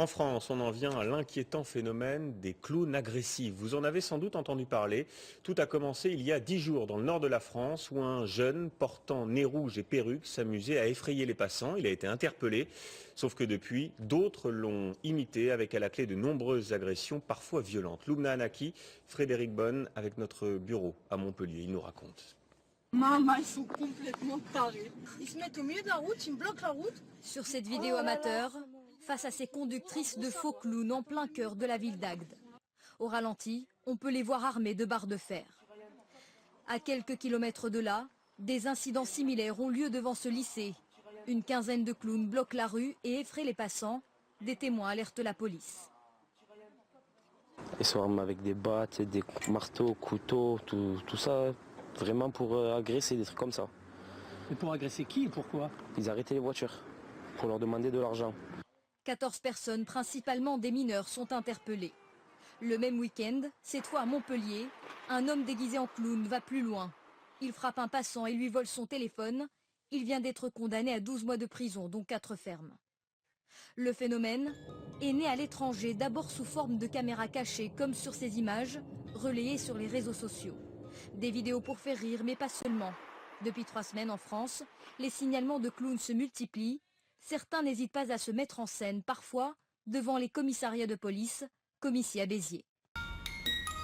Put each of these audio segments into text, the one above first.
En France, on en vient à l'inquiétant phénomène des clowns agressifs. Vous en avez sans doute entendu parler. Tout a commencé il y a 10 jours dans le nord de la France où un jeune portant nez rouge et perruque s'amusait à effrayer les passants. Il a été interpellé. Sauf que depuis, d'autres l'ont imité avec à la clé de nombreuses agressions, parfois violentes. Loubna Anaki, Frédéric Bonne avec notre bureau à Montpellier. Il nous raconte. Maman, ils sont complètement tarés. Ils se mettent au milieu de la route, ils me bloquent la route. Sur cette vidéo amateur, face à ces conductrices de faux clowns en plein cœur de la ville d'Agde. Au ralenti, on peut les voir armés de barres de fer. À quelques kilomètres de là, des incidents similaires ont lieu devant ce lycée. Une quinzaine de clowns bloquent la rue et effraient les passants. Des témoins alertent la police. Ils sont armés avec des battes, des marteaux, couteaux, tout ça, vraiment pour agresser, des trucs comme ça. Et pour agresser qui et pourquoi? Ils arrêtaient les voitures pour leur demander de l'argent. 14 personnes, principalement des mineurs, sont interpellées. Le même week-end, cette fois à Montpellier, un homme déguisé en clown va plus loin. Il frappe un passant et lui vole son téléphone. Il vient d'être condamné à 12 mois de prison, dont 4 fermes. Le phénomène est né à l'étranger, d'abord sous forme de caméras cachées, comme sur ces images, relayées sur les réseaux sociaux. Des vidéos pour faire rire, mais pas seulement. Depuis 3 semaines en France, les signalements de clowns se multiplient. Certains n'hésitent pas à se mettre en scène, parfois devant les commissariats de police, comme ici à Béziers.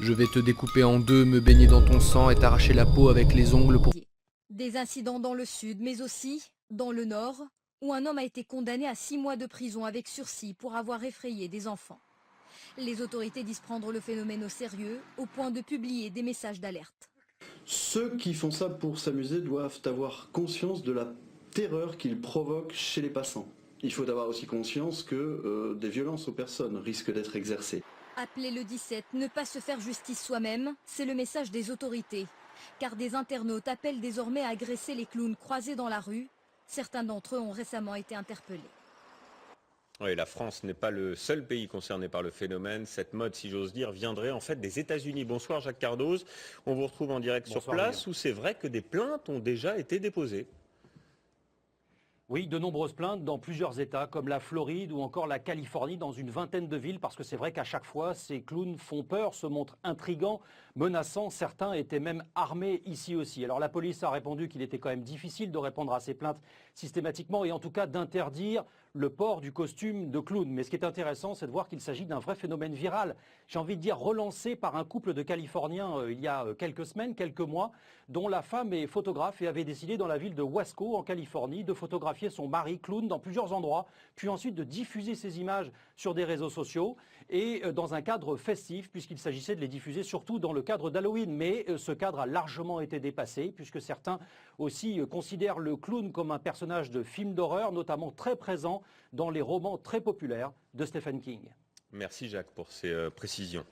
Je vais te découper en deux, me baigner dans ton sang et t'arracher la peau avec les ongles pour... Des incidents dans le sud, mais aussi dans le nord, où un homme a été condamné à 6 mois de prison avec sursis pour avoir effrayé des enfants. Les autorités disent prendre le phénomène au sérieux, au point de publier des messages d'alerte. Ceux qui font ça pour s'amuser doivent avoir conscience de la terreur qu'ils provoquent chez les passants. Il faut avoir aussi conscience que des violences aux personnes risquent d'être exercées. Appeler le 17, ne pas se faire justice soi-même, c'est le message des autorités. Car des internautes appellent désormais à agresser les clowns croisés dans la rue. Certains d'entre eux ont récemment été interpellés. Oui, la France n'est pas le seul pays concerné par le phénomène. Cette mode, si j'ose dire, viendrait en fait des États-Unis. Bonsoir Jacques Cardoz. On vous retrouve en direct sur place où c'est vrai que des plaintes ont déjà été déposées. Oui, de nombreuses plaintes dans plusieurs États, comme la Floride ou encore la Californie, dans une vingtaine de villes, parce que c'est vrai qu'à chaque fois, ces clowns font peur, se montrent intrigants, menaçants. Certains étaient même armés ici aussi. Alors la police a répondu qu'il était quand même difficile de répondre à ces plaintes systématiquement et en tout cas d'interdire le port du costume de clown. Mais ce qui est intéressant, c'est de voir qu'il s'agit d'un vrai phénomène viral. J'ai envie de dire relancé par un couple de Californiens il y a quelques semaines, quelques mois, dont la femme est photographe et avait décidé dans la ville de Wasco, en Californie, de photographier son mari clown dans plusieurs endroits, puis ensuite de diffuser ces images sur des réseaux sociaux et dans un cadre festif, puisqu'il s'agissait de les diffuser surtout dans le cadre d'Halloween. Mais ce cadre a largement été dépassé, puisque certains aussi considèrent le clown comme un personnage de film d'horreur, notamment très présent dans les romans très populaires de Stephen King. Merci Jacques pour ces précisions.